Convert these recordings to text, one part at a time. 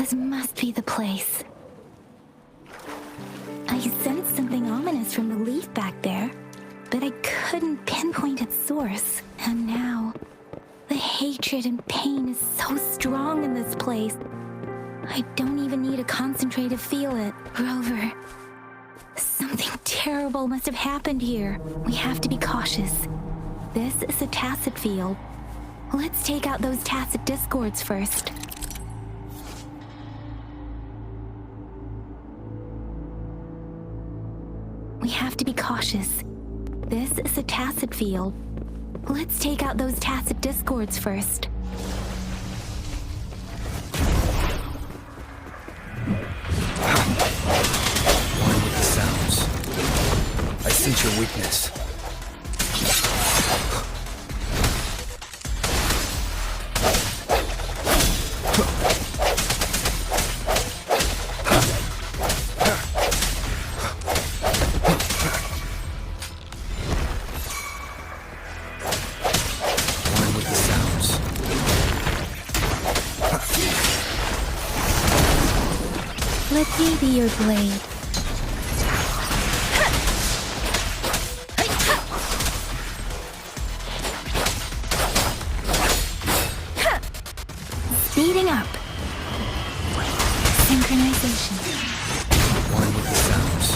This must be the place. I sensed something ominous from the leaf back there, but I couldn't pinpoint its source. And now, the hatred and pain is so strong in this place. I don't even need to concentrate to feel it. Rover, something terrible must have happened here. We have to be cautious. This is a tacit field. Let's take out those tacit discords first. We have to be cautious. This is a tacit field. Let's take out those tacit discords first. One with the sounds. I sense your weakness. Let me be your blade. Speeding up. Synchronization. One with the sounds.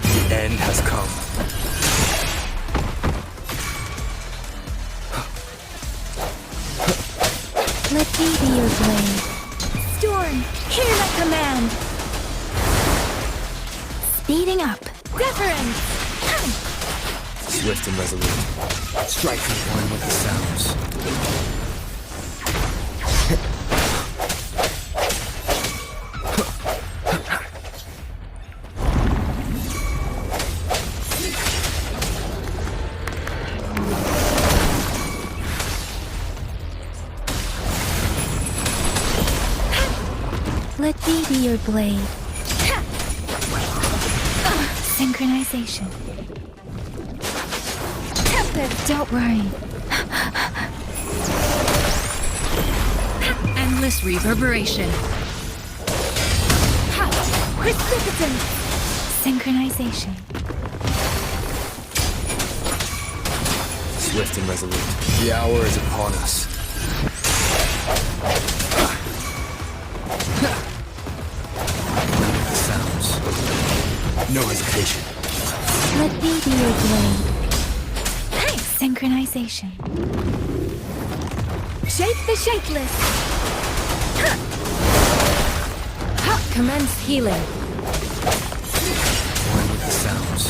The end has come. Let me be your blade. Storm, hear my command! Speeding up. Deference! Swift and resolute. Striking one with the sounds. Let me be your blade. Synchronization. Don't worry. Endless reverberation. Precipitance. Synchronization. Swift and resolute. The hour is upon us. No hesitation. Let me be your blade. Synchronization. Shape the shapeless. Commence healing. One with the sounds.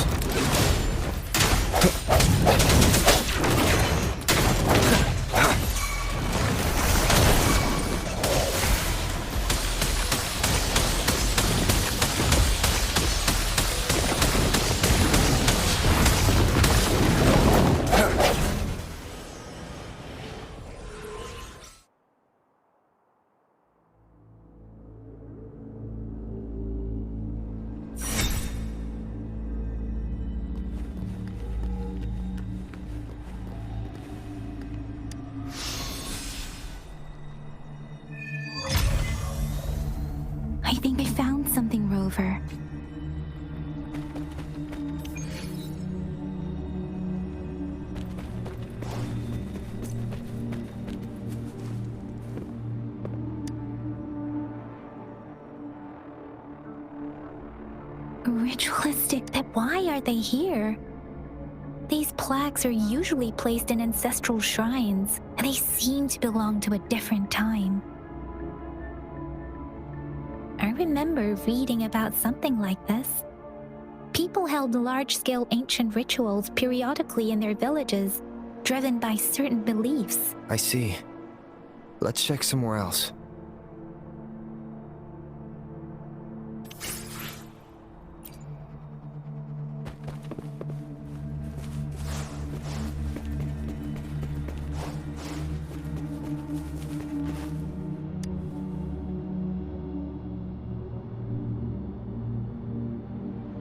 I think I found something, Rover. Ritualistic, but why are they here? These plaques are usually placed in ancestral shrines, and they seem to belong to a different time. I remember reading about something like this. People held large-scale ancient rituals periodically in their villages, driven by certain beliefs. I see. Let's check somewhere else.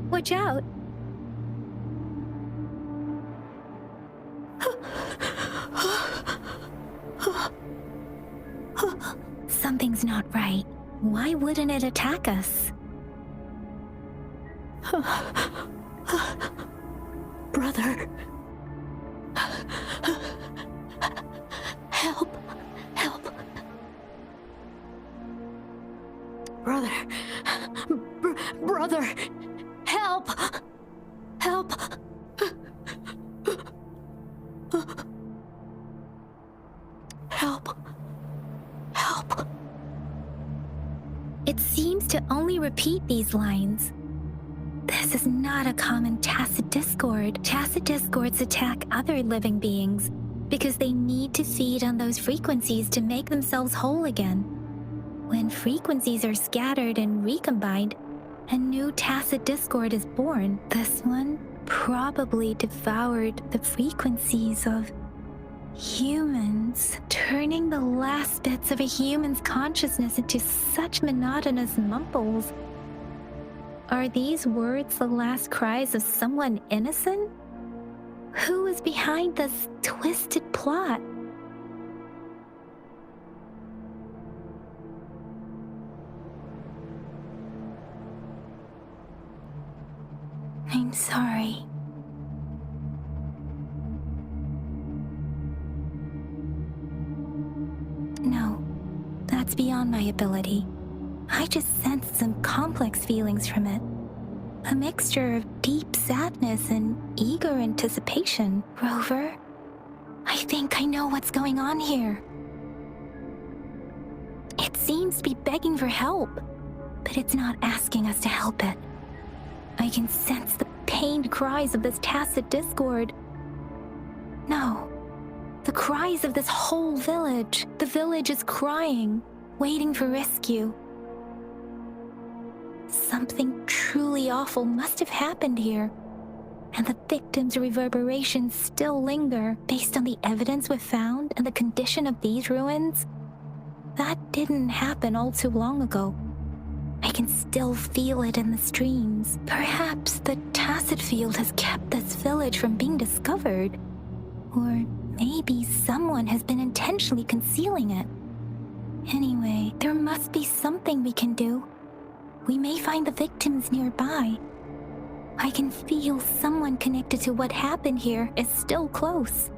Watch out! Something's not right. Why wouldn't it attack us? Brother. Help. Help. Brother. Brother. Help. Help. Help. Help. It seems to only repeat these lines. This is not a common tacit discord. Tacit discords attack other living beings because they need to feed on those frequencies to make themselves whole again. When frequencies are scattered and recombined, a new tacit discord is born. This one probably devoured the frequencies of humans, turning the last bits of a human's consciousness into such monotonous mumbles. Are these words the last cries of someone innocent? Who is behind this twisted plot? I'm sorry. No, that's beyond my ability. I just sensed some complex feelings from it. A mixture of deep sadness and eager anticipation. Rover, I think I know what's going on here. It seems to be begging for help, but it's not asking us to help it. I can sense the pained cries of this tacit discord. No, the cries of this whole village. The village is crying, waiting for rescue. Something truly awful must have happened here, and the victims' reverberations still linger based on the evidence we've found and the condition of these ruins. That didn't happen all too long ago. I can still feel it in the streams. Perhaps the tacit field has kept this village from being discovered. Or maybe someone has been intentionally concealing it. Anyway, there must be something we can do. We may find the victims nearby. I can feel someone connected to what happened here is still close.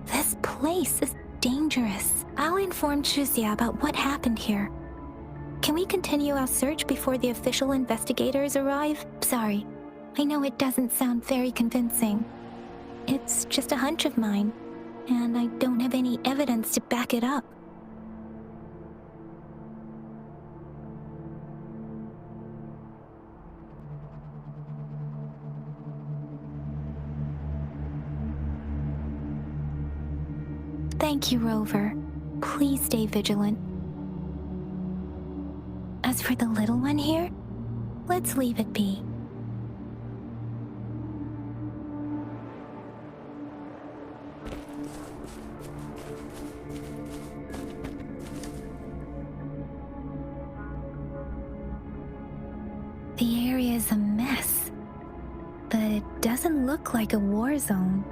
This place is dangerous. I'll inform Shuzia about what happened here. Can we continue our search before the official investigators arrive? Sorry, I know it doesn't sound very convincing. It's just a hunch of mine, and I don't have any evidence to back it up. Thank you, Rover. Please stay vigilant. As for the little one here, let's leave it be. The area is a mess, but it doesn't look like a war zone.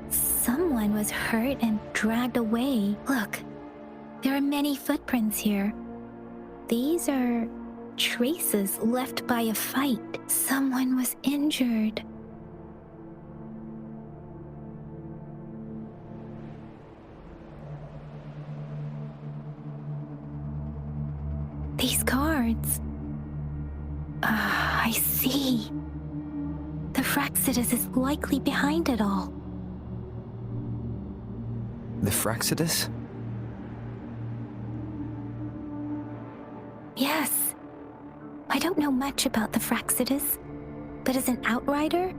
Someone was hurt and dragged away. Look, there are many footprints here. These are traces left by a fight. Someone was injured. These cards. I see. The Fraxidus is likely behind it all. The Fraxidus? Yes. I don't know much about the Fraxidus, but as an outrider,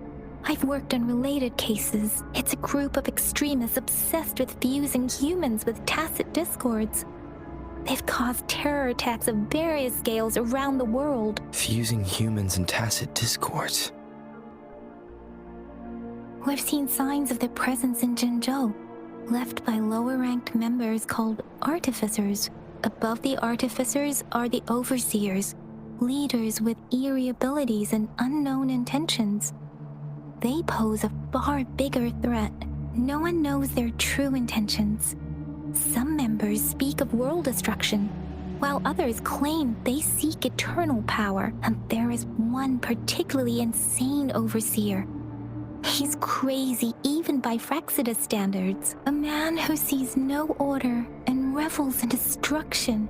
I've worked on related cases. It's a group of extremists obsessed with fusing humans with tacit discords. They've caused terror attacks of various scales around the world. Fusing humans and tacit discords. We've seen signs of their presence in Jinzhou, left by lower-ranked members called artificers. Above the artificers are the overseers, leaders with eerie abilities and unknown intentions. They pose a far bigger threat. No one knows their true intentions. Some members speak of world destruction, while others claim they seek eternal power, and there is one particularly insane overseer. He's crazy even by Frexida standards, a man who sees no order and revels in destruction.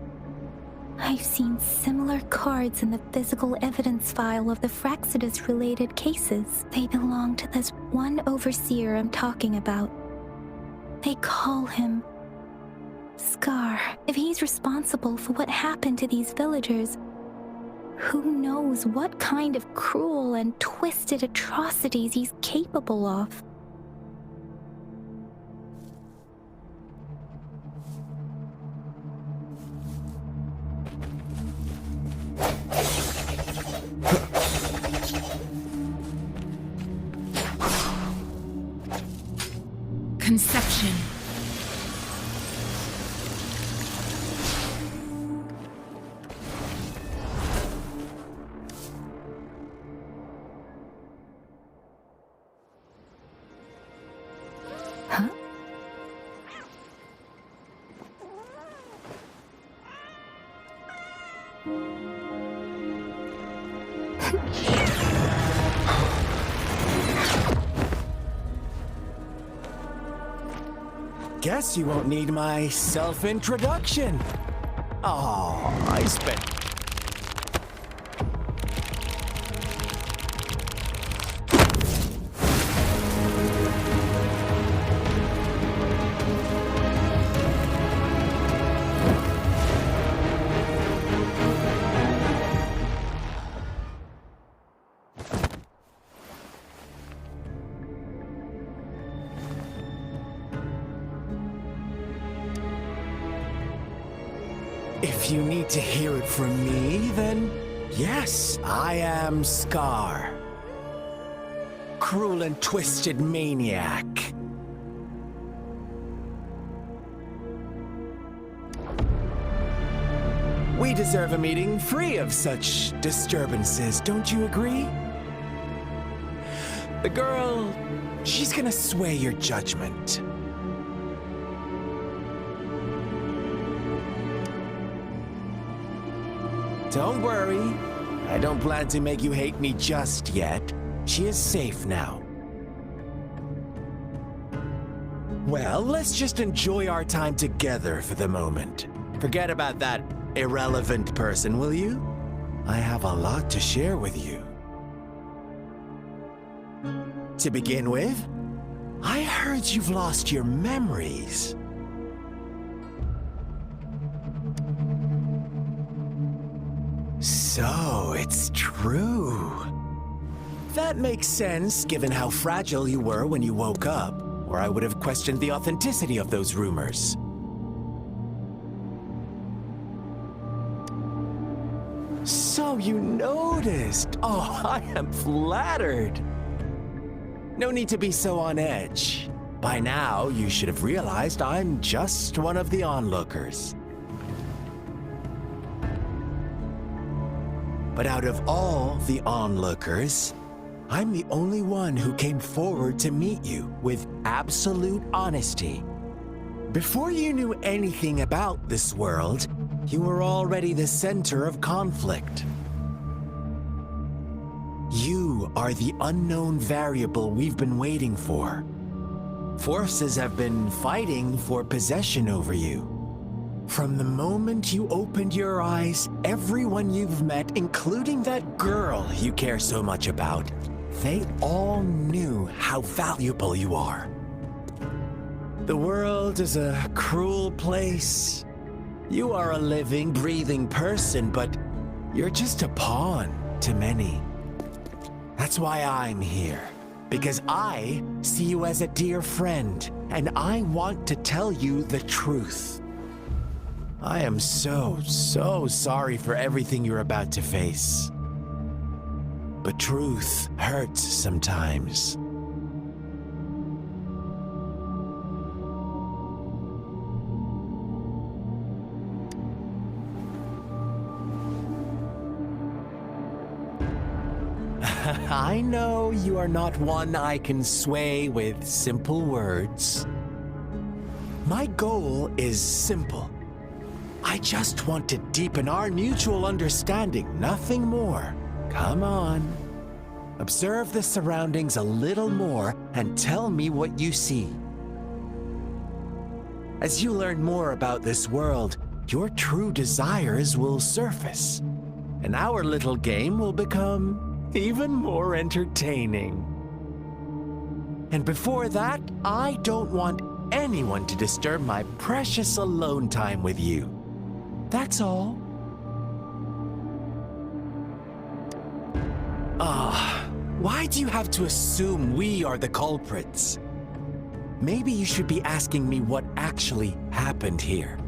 I've seen similar cards in the physical evidence file of the Fraxidas-related cases. They belong to this one overseer I'm talking about. They call him Scar. If he's responsible for what happened to these villagers, who knows what kind of cruel and twisted atrocities he's capable of? Conception. Huh? Guess you won't need my self-introduction. Oh, I spent... If you need to hear it from me, then yes, I am Scar. Cruel and twisted maniac. We deserve a meeting free of such disturbances, don't you agree? The girl, she's gonna sway your judgment. Don't worry, I don't plan to make you hate me just yet. She is safe now. Well, let's just enjoy our time together for the moment. Forget about that irrelevant person, will you? I have a lot to share with you. To begin with, I heard you've lost your memories. So, it's true. That makes sense, given how fragile you were when you woke up, or I would have questioned the authenticity of those rumors. So you noticed. Oh, I am flattered. No need to be so on edge. By now, you should have realized I'm just one of the onlookers. But out of all the onlookers, I'm the only one who came forward to meet you with absolute honesty. Before you knew anything about this world, you were already the center of conflict. You are the unknown variable we've been waiting for. Forces have been fighting for possession over you. From the moment you opened your eyes, everyone you've met, including that girl you care so much about, they all knew how valuable you are. The world is a cruel place. You are a living, breathing person, but you're just a pawn to many. That's why I'm here, because I see you as a dear friend, and I want to tell you the truth. I am so sorry for everything you're about to face. But truth hurts sometimes. I know you are not one I can sway with simple words. My goal is simple. I just want to deepen our mutual understanding, nothing more. Come on. Observe the surroundings a little more and tell me what you see. As you learn more about this world, your true desires will surface, and our little game will become even more entertaining. And before that, I don't want anyone to disturb my precious alone time with you. That's all. Why do you have to assume we are the culprits? Maybe you should be asking me what actually happened here.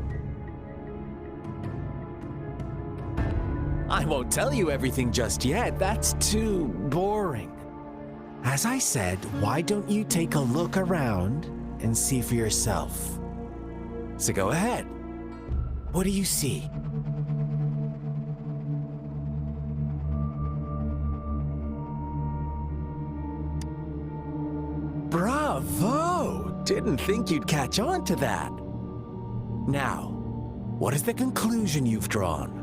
I won't tell you everything just yet. That's too boring. As I said, why don't you take a look around and see for yourself? So go ahead. What do you see? Bravo! Didn't think you'd catch on to that. Now, what is the conclusion you've drawn?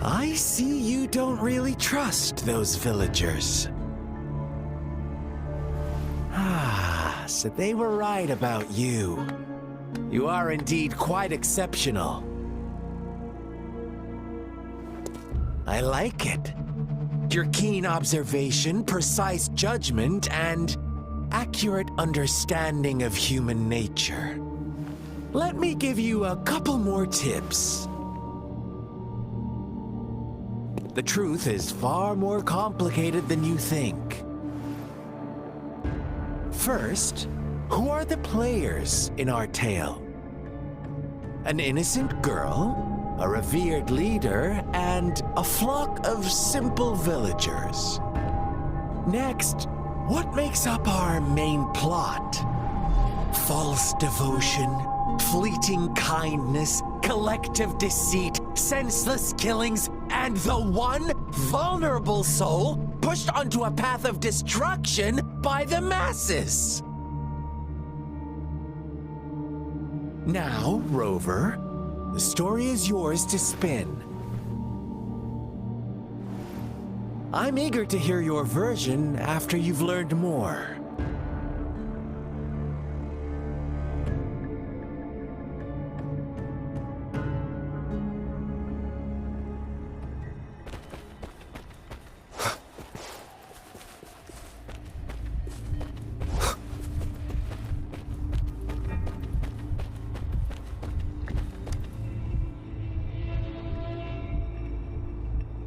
I see you don't really trust those villagers. So they were right about you. You are indeed quite exceptional. I like it. Your keen observation, precise judgment, and accurate understanding of human nature. Let me give you a couple more tips. The truth is far more complicated than you think. First, who are the players in our tale? An innocent girl, a revered leader, and a flock of simple villagers. Next, what makes up our main plot? False devotion, fleeting kindness, collective deceit, senseless killings, and the one vulnerable soul pushed onto a path of destruction by the masses. Now, Rover, the story is yours to spin. I'm eager to hear your version after you've learned more.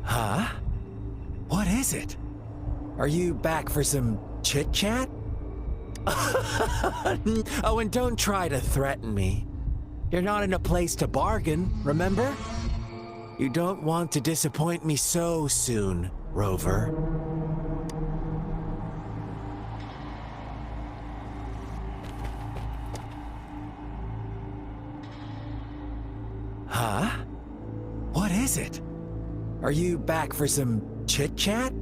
Huh? What is it? Are you back for some chit-chat? Oh, and don't try to threaten me. You're not in a place to bargain, remember? You don't want to disappoint me so soon, Rover. Huh? What is it? Are you back for some chit-chat?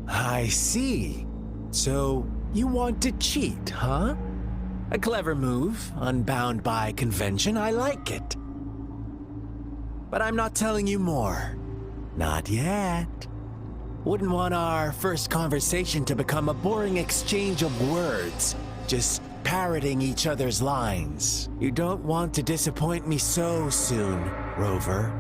I see. So, you want to cheat, huh? A clever move, unbound by convention. I like it. But I'm not telling you more. Not yet. Wouldn't want our first conversation to become a boring exchange of words, just parroting each other's lines. You don't want to disappoint me so soon, Rover.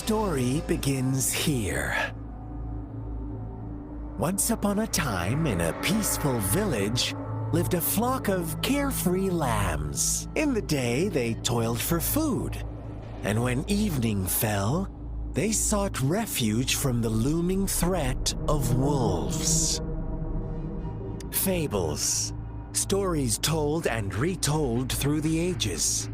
story begins here. Once upon a time, in a peaceful village, lived a flock of carefree lambs. In the day, they toiled for food, and when evening fell, they sought refuge from the looming threat of wolves. Fables, stories told and retold through the ages.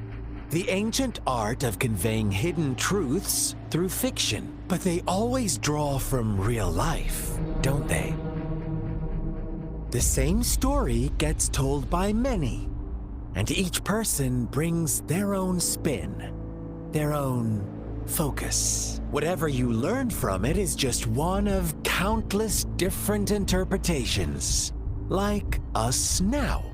The ancient art of conveying hidden truths through fiction, but they always draw from real life, don't they? The same story gets told by many, and each person brings their own spin, their own focus. Whatever you learn from it is just one of countless different interpretations, like us now,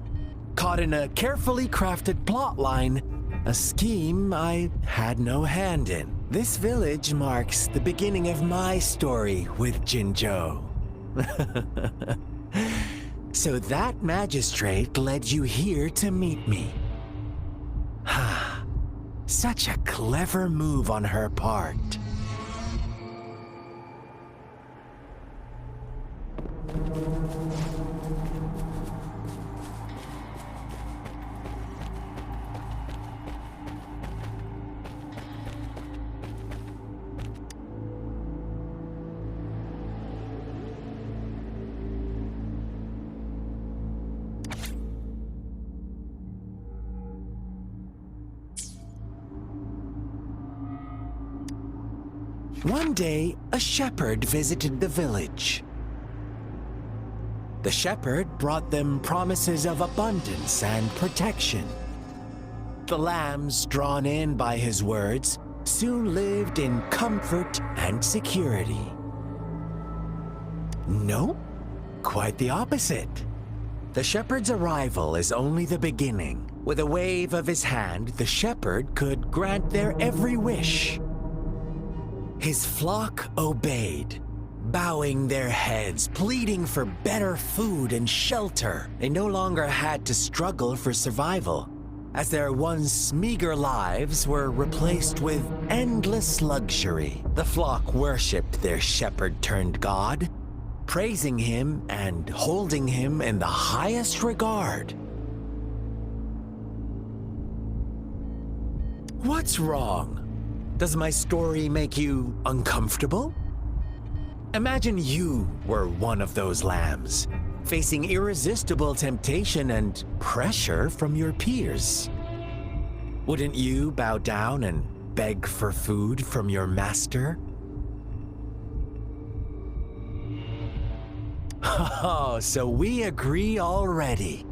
caught in a carefully crafted plotline, a scheme I had no hand in. This village marks the beginning of my story with Jinzhou. So that magistrate led you here to meet me. Such a clever move on her part. One day, a shepherd visited the village. The shepherd brought them promises of abundance and protection. The lambs, drawn in by his words, soon lived in comfort and security. No, quite the opposite. The shepherd's arrival is only the beginning. With a wave of his hand, the shepherd could grant their every wish. His flock obeyed, bowing their heads, pleading for better food and shelter. They no longer had to struggle for survival, as their once meager lives were replaced with endless luxury. The flock worshipped their shepherd-turned-god, praising him and holding him in the highest regard. What's wrong? Does my story make you uncomfortable? Imagine you were one of those lambs, facing irresistible temptation and pressure from your peers. Wouldn't you bow down and beg for food from your master? Oh, so we agree already.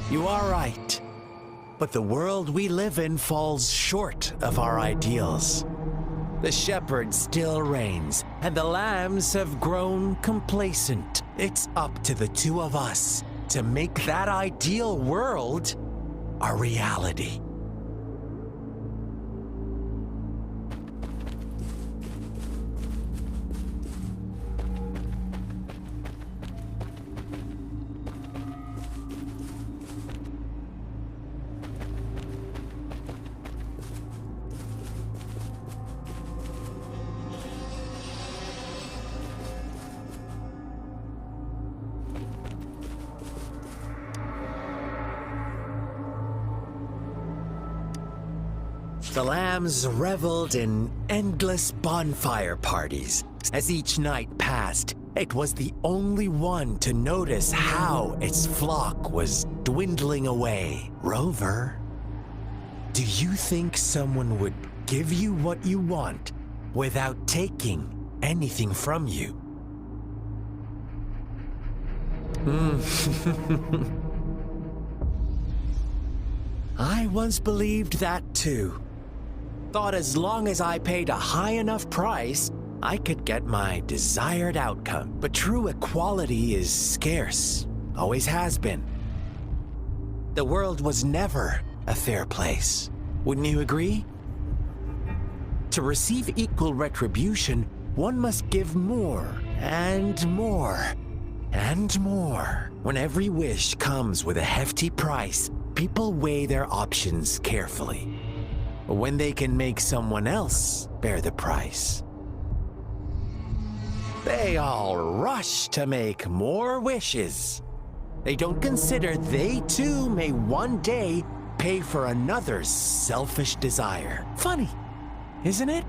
You are right. But the world we live in falls short of our ideals. The shepherd still reigns, and the lambs have grown complacent. It's up to the two of us to make that ideal world a reality. The lambs reveled in endless bonfire parties. As each night passed, it was the only one to notice how its flock was dwindling away. Rover, do you think someone would give you what you want without taking anything from you? I once believed that too. Thought as long as I paid a high enough price, I could get my desired outcome. But true equality is scarce, always has been. The world was never a fair place. Wouldn't you agree? To receive equal retribution, one must give more and more and more. When every wish comes with a hefty price, people weigh their options carefully. when they can make someone else bear the price. They all rush to make more wishes. They don't consider they too may one day pay for another's selfish desire. Funny, isn't it?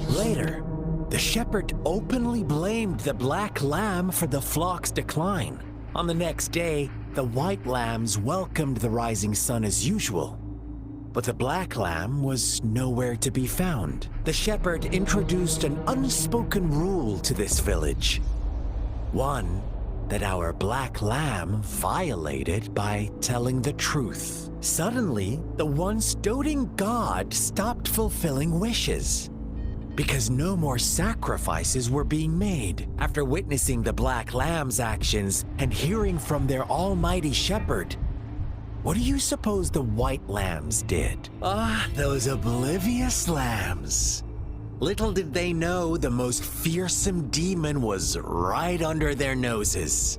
Later, the shepherd openly blamed the black lamb for the flock's decline. On the next day, the white lambs welcomed the rising sun as usual. But the black lamb was nowhere to be found. The shepherd introduced an unspoken rule to this village. One that our black lamb violated by telling the truth. Suddenly, the once doting god stopped fulfilling wishes, because no more sacrifices were being made. After witnessing the black lamb's actions and hearing from their almighty shepherd, what do you suppose the white lambs did? Ah, those oblivious lambs. Little did they know the most fearsome demon was right under their noses.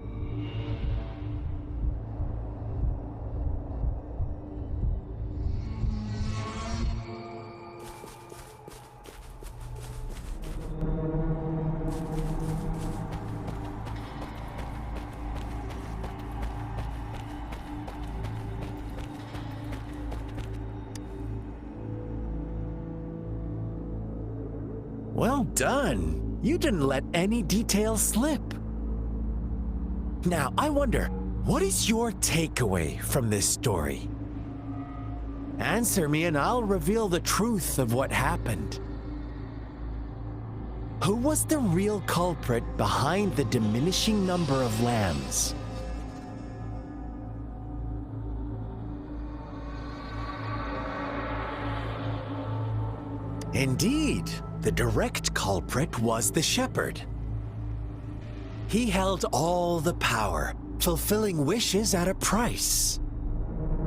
Well done. You didn't let any details slip. Now, I wonder, what is your takeaway from this story? Answer me and I'll reveal the truth of what happened. Who was the real culprit behind the diminishing number of lambs? Indeed, the direct culprit was the shepherd. He held all the power, fulfilling wishes at a price.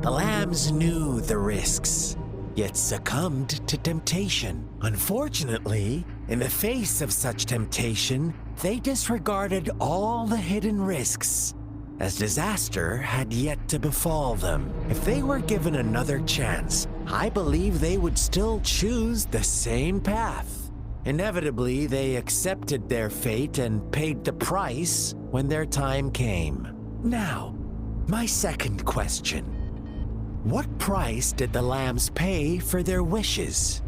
The lambs knew the risks, yet succumbed to temptation. Unfortunately, in the face of such temptation, they disregarded all the hidden risks, as disaster had yet to befall them. If they were given another chance, I believe they would still choose the same path. Inevitably, they accepted their fate and paid the price when their time came. Now, my second question. What price did the lambs pay for their wishes?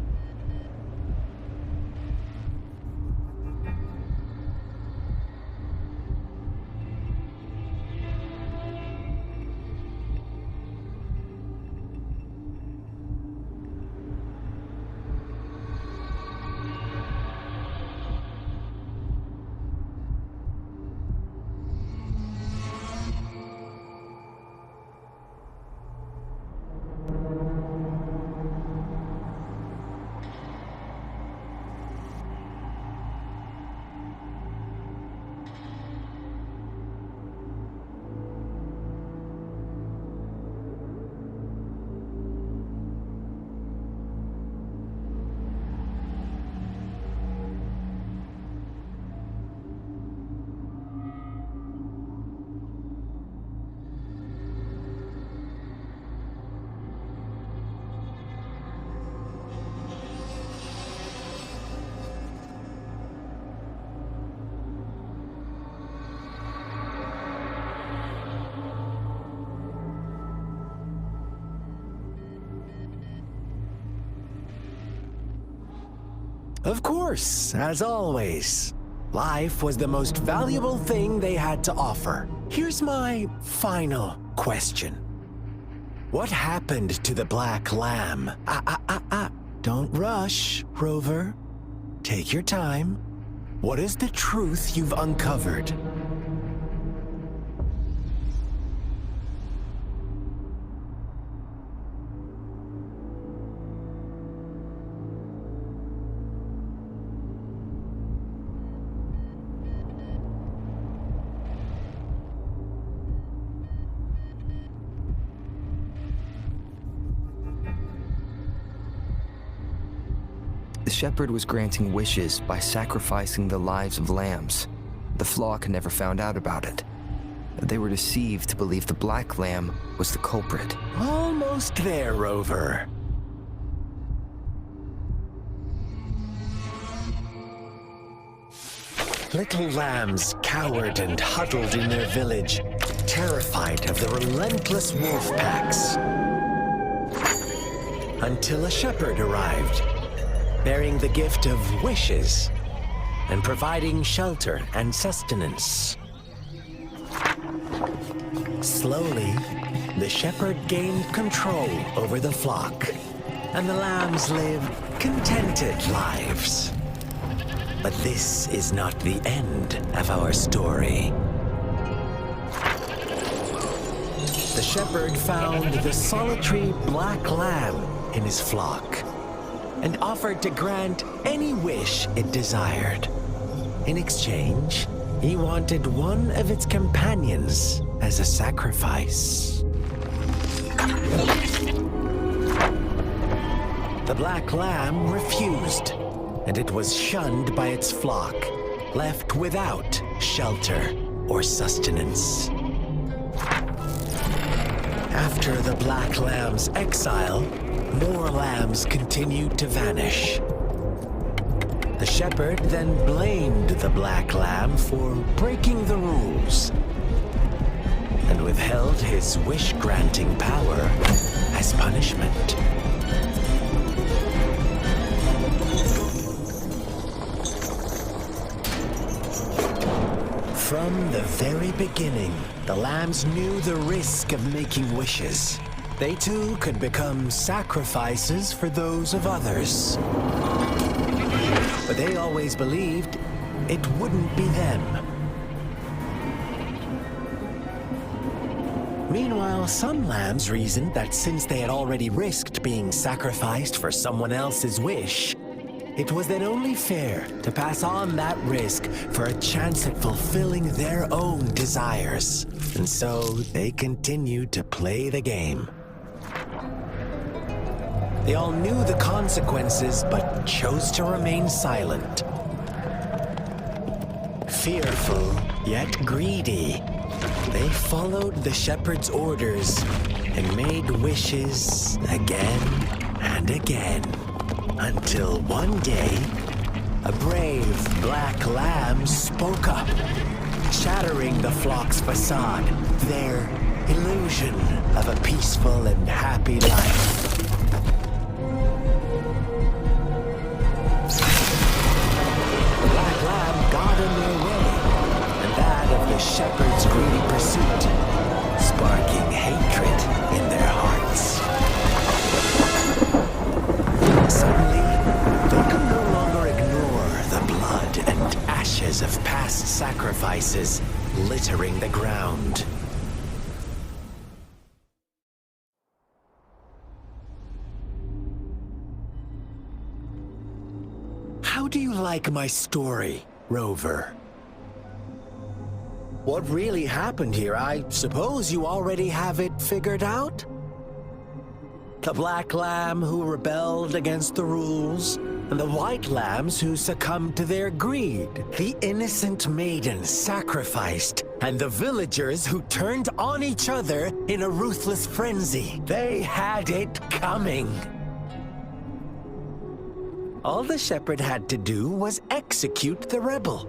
Of course, as always, life was the most valuable thing they had to offer. Here's my final question. What happened to the black lamb? Don't rush, Rover. Take your time. What is the truth you've uncovered? The shepherd was granting wishes by sacrificing the lives of lambs. The flock never found out about it. They were deceived to believe the black lamb was the culprit. Almost there, Rover. Little lambs cowered and huddled in their village, terrified of the relentless wolf packs. Until a shepherd arrived, bearing the gift of wishes and providing shelter and sustenance. Slowly, the shepherd gained control over the flock, and the lambs lived contented lives. But this is not the end of our story. The shepherd found the solitary black lamb in his flock and offered to grant any wish it desired. In exchange, he wanted one of its companions as a sacrifice. The black lamb refused, and it was shunned by its flock, left without shelter or sustenance. After the black lamb's exile, more lambs continued to vanish. The shepherd then blamed the black lamb for breaking the rules and withheld his wish-granting power as punishment. From the very beginning, the lambs knew the risk of making wishes. They too could become sacrifices for those of others. But they always believed it wouldn't be them. Meanwhile, some lambs reasoned that since they had already risked being sacrificed for someone else's wish, it was then only fair to pass on that risk for a chance at fulfilling their own desires. And so they continued to play the game. They all knew the consequences, but chose to remain silent. Fearful, yet greedy, they followed the shepherd's orders and made wishes again and again. Until one day, a brave black lamb spoke up, shattering the flock's facade, their illusion of a peaceful and happy life. The black lamb got in their way, and that of the shepherd's greedy pursuit, sparking hatred in their hearts. Suddenly, they could no longer ignore the blood and ashes of past sacrifices littering the ground. How do you like my story, Rover? What really happened here? I suppose you already have it figured out? The black lamb who rebelled against the rules, and the white lambs who succumbed to their greed. The innocent maiden sacrificed, and the villagers who turned on each other in a ruthless frenzy. They had it coming. All the shepherd had to do was execute the rebel.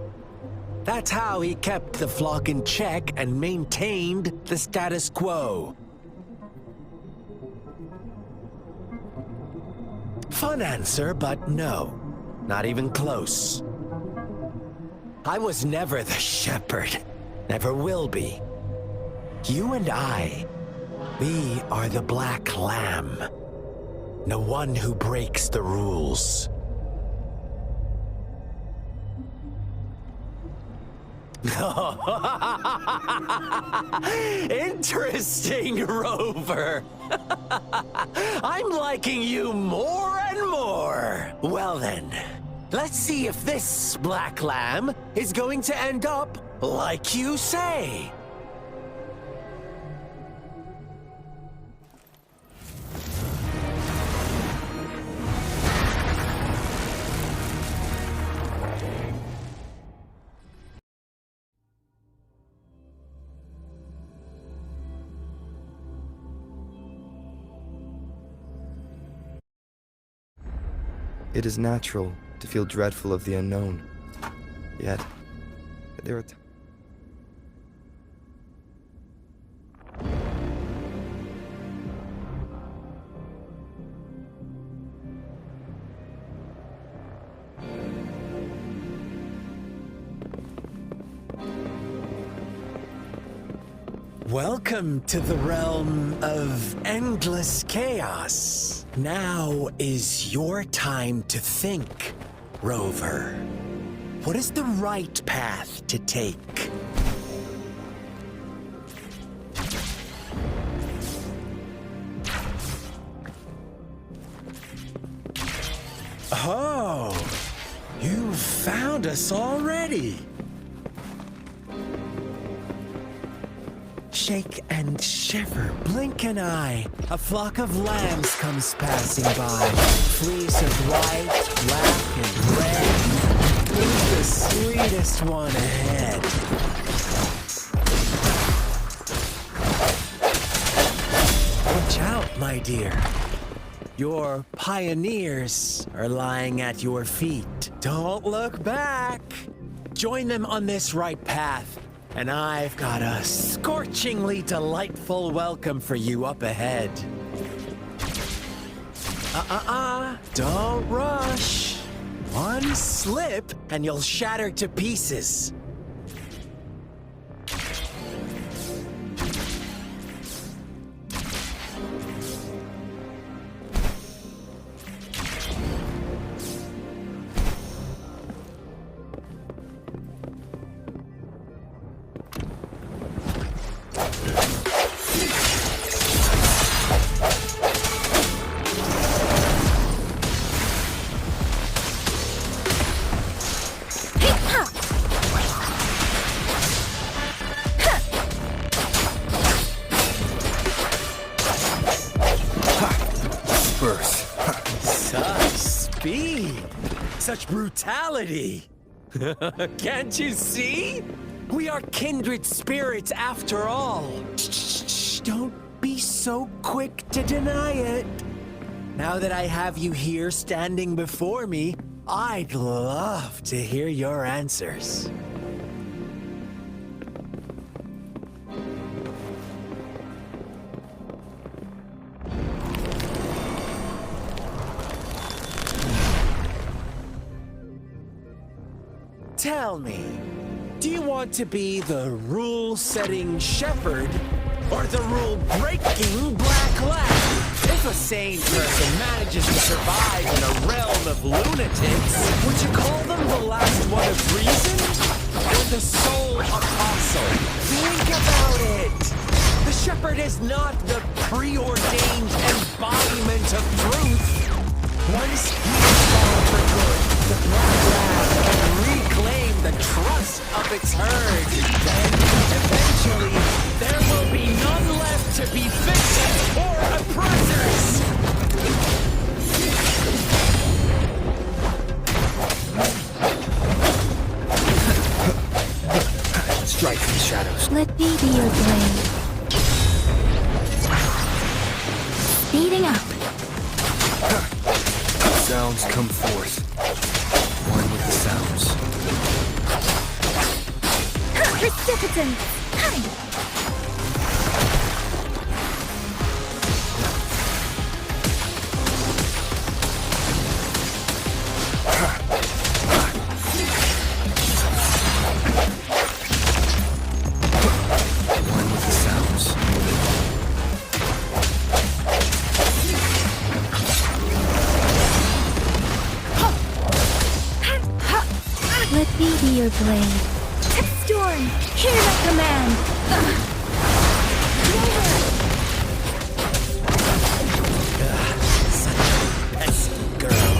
That's how he kept the flock in check and maintained the status quo. Fun answer, but no, not even close. I was never the shepherd, never will be. You and I, we are the black lamb. No one who breaks the rules. Interesting, Rover. I'm liking you more and more. Well then, let's see if this black lamb is going to end up like you say. It is natural to feel dreadful of the unknown. Yet, there are Welcome to the realm of endless chaos. Now is your time to think, Rover. What is the right path to take? Oh, you found us already. Shake and shiver, blink an eye. A flock of lambs comes passing by. Fleece of white, black, and red. Who's the sweetest one ahead? Watch out, my dear. Your pioneers are lying at your feet. Don't look back. Join them on this right path. And I've got a scorchingly delightful welcome for you up ahead. Don't rush. One slip and you'll shatter to pieces. Such speed! Such brutality! Can't you see? We are kindred spirits after all. Shh, don't be so quick to deny it. Now that I have you here standing before me, I'd love to hear your answers. Tell me, do you want to be the rule-setting shepherd or the rule-breaking black lamb? If a sane person manages to survive in a realm of lunatics, would you call them the last one of reason? Or the sole apostle? Think about it! The shepherd is not the preordained embodiment of truth. Once he's gone for good, the black lamb can reclaim the trust of its herd. Then, eventually, there will be none left to be victims or oppressors! strike from the shadows. Let me be your blade. Speeding up. Sounds come forth. One with the sounds. Precipitant! Hi! your blade. Storm, hear my command! Such a pesky girl.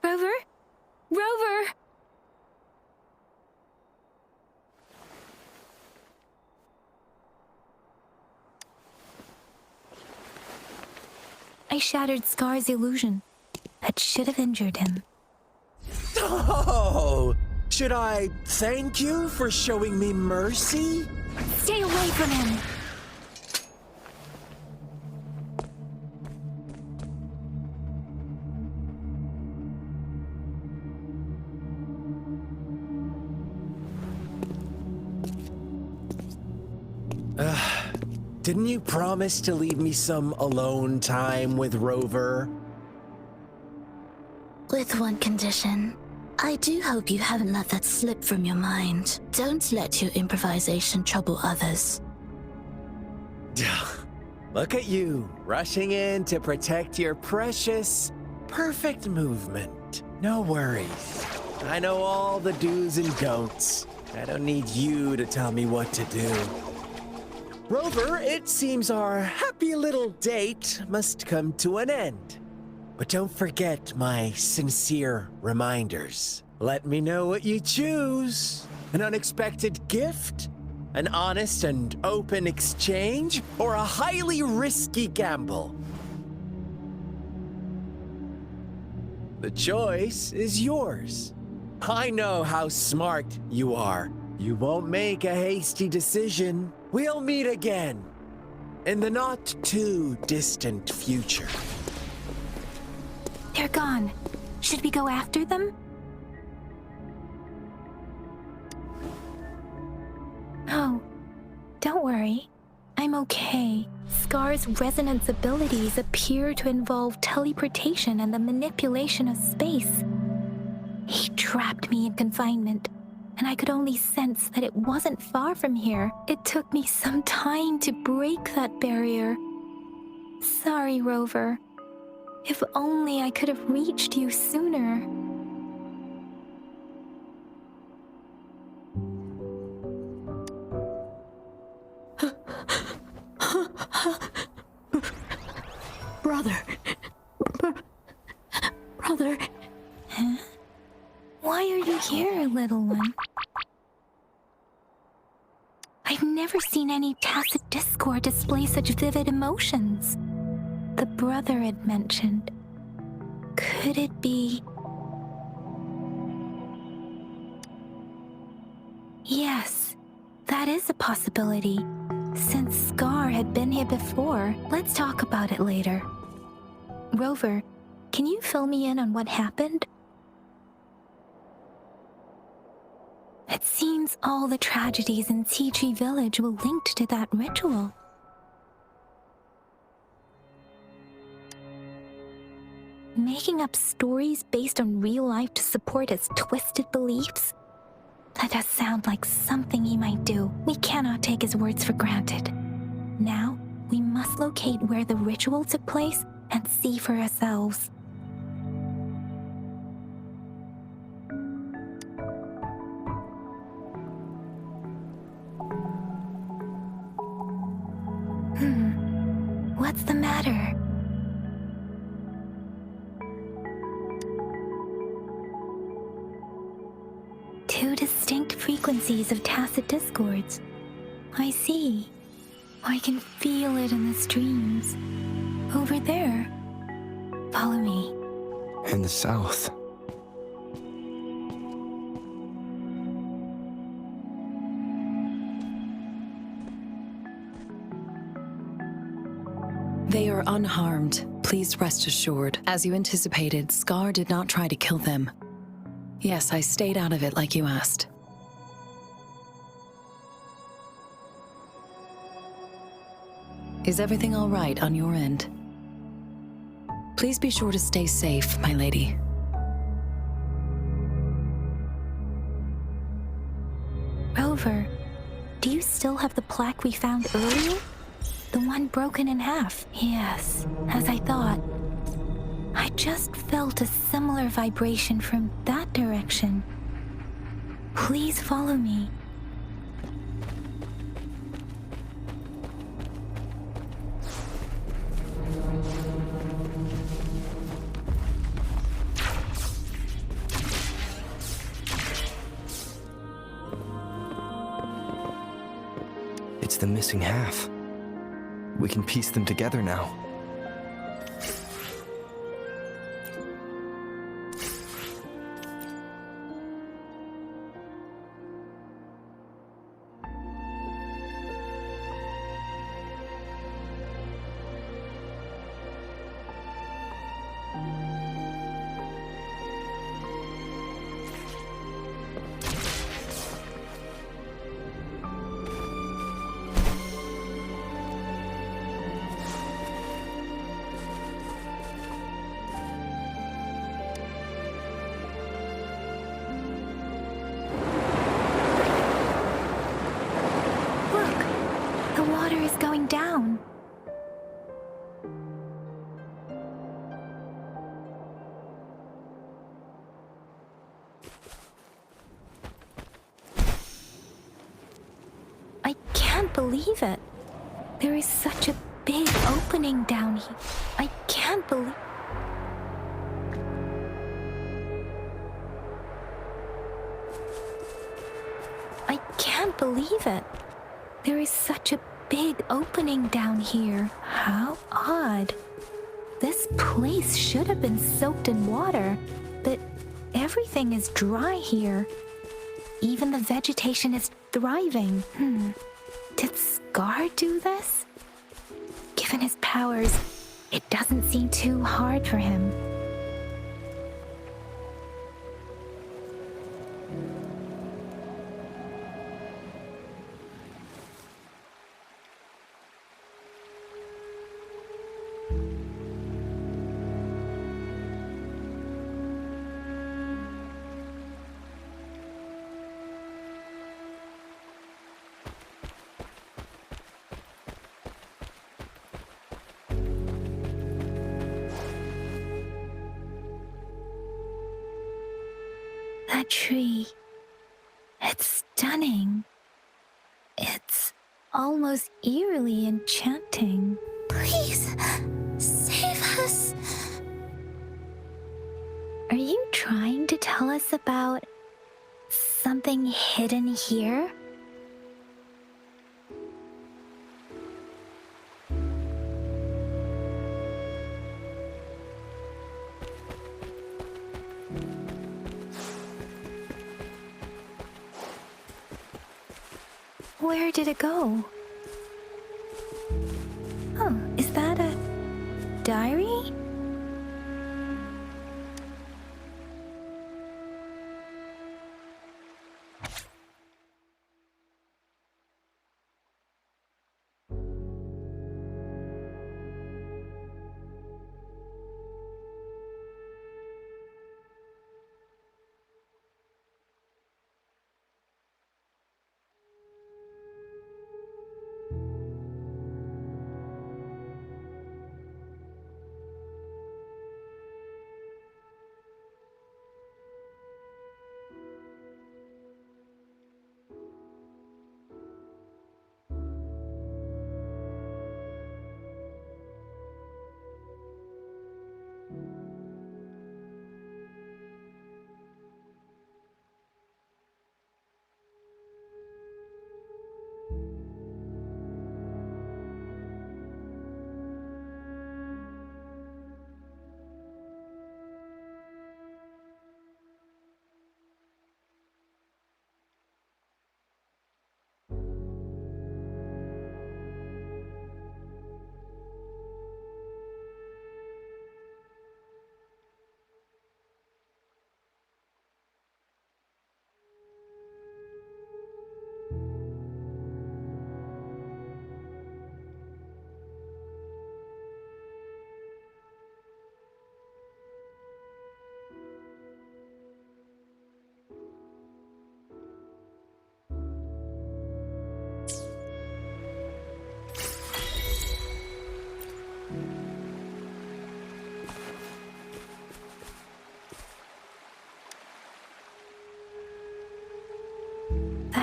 Rover? Rover! I shattered Scar's illusion. That should have injured him. Oh! Should I thank you for showing me mercy? Stay away from him! Didn't you promise to leave me some alone time with Rover? With one condition. I do hope you haven't let that slip from your mind. Don't let your improvisation trouble others. Look at you, rushing in to protect your precious, perfect movement. No worries. I know all the do's and don'ts. I don't need you to tell me what to do. Rover, it seems our happy little date must come to an end. But don't forget my sincere reminders. Let me know what you choose. An unexpected gift? An honest and open exchange? Or a highly risky gamble? The choice is yours. I know how smart you are. You won't make a hasty decision. We'll meet again in the not-too-distant future. They're gone. Should we go after them? Oh, don't worry. I'm okay. Scar's resonance abilities appear to involve teleportation and the manipulation of space. He trapped me in confinement, and I could only sense that it wasn't far from here. It took me some time to break that barrier. Sorry, Rover. If only I could have reached you sooner. Brother. Brother. Huh? Why are you here, little one? I've never seen any tacit discord display such vivid emotions. The brother had mentioned. Could it be... Yes, that is a possibility. Since Scar had been here before, let's talk about it later. Rover, can you fill me in on what happened? It seems all the tragedies in Tea Tree Village were linked to that ritual. Making up stories based on real life to support his twisted beliefs? That does sound like something he might do. We cannot take his words for granted. Now, we must locate where the ritual took place and see for ourselves. What's the matter? Two distinct frequencies of tacit discords. I see. I can feel it in the streams. Over there. Follow me. In the south. They are unharmed. Please rest assured. As you anticipated, Scar did not try to kill them. Yes, I stayed out of it like you asked. Is everything all right on your end? Please be sure to stay safe, my lady. Rover, do you still have the plaque we found earlier? The one broken in half? Yes, as I thought. I just felt a similar vibration from that direction. Please follow me. It's the missing half. We can piece them together now. The water is going down. I can't believe it. There is such a big opening down here. I can't believe... I can't believe it. There is such a big opening down here. How odd. This place should have been soaked in water, but everything is dry here. Even the vegetation is thriving. Did Scar do this? Given his powers, it doesn't seem too hard for him. That tree, it's stunning. It's almost eerily enchanting. Please, save us. Are you trying to tell us about something hidden here? Where did it go? Oh, is that a diary?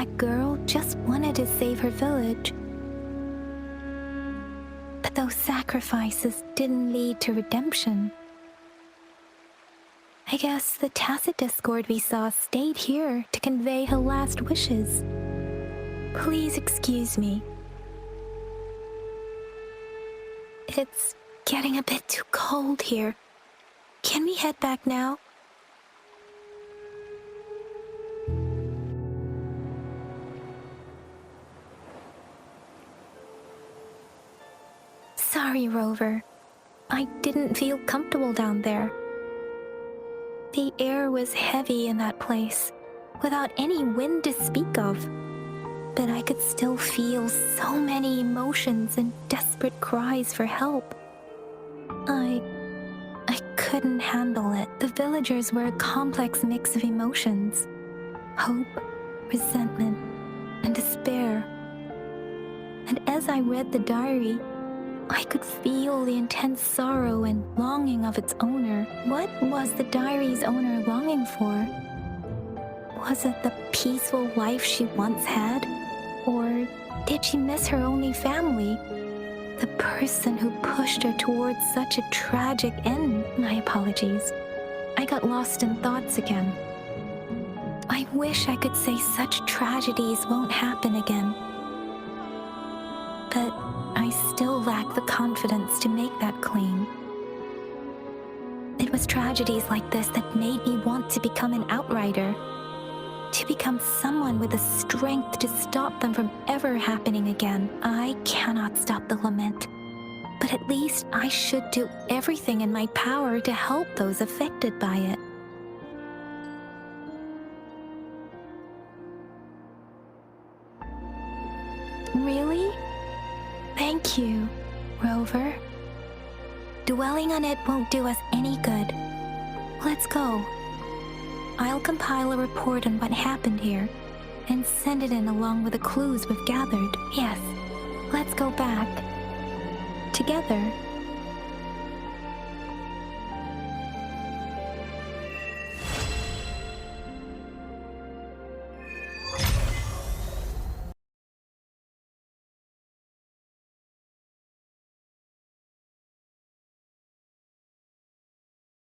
That girl just wanted to save her village. But those sacrifices didn't lead to redemption. I guess the tacit discord we saw stayed here to convey her last wishes. Please excuse me. It's getting a bit too cold here. Can we head back now? Sorry, Rover. I didn't feel comfortable down there. The air was heavy in that place, without any wind to speak of. But I could still feel so many emotions and desperate cries for help. I couldn't handle it. The villagers were a complex mix of emotions. Hope, resentment, and despair. And as I read the diary, I could feel the intense sorrow and longing of its owner. What was the diary's owner longing for? Was it the peaceful life she once had? Or did she miss her only family? The person who pushed her towards such a tragic end? My apologies. I got lost in thoughts again. I wish I could say such tragedies won't happen again. But I still lack the confidence to make that claim. It was tragedies like this that made me want to become an outrider. To become someone with the strength to stop them from ever happening again. I cannot stop the lament, but at least I should do everything in my power to help those affected by it. Really? Thank you, Rover. Dwelling on it won't do us any good. Let's go. I'll compile a report on what happened here and send it in along with the clues we've gathered. Yes, let's go back. Together.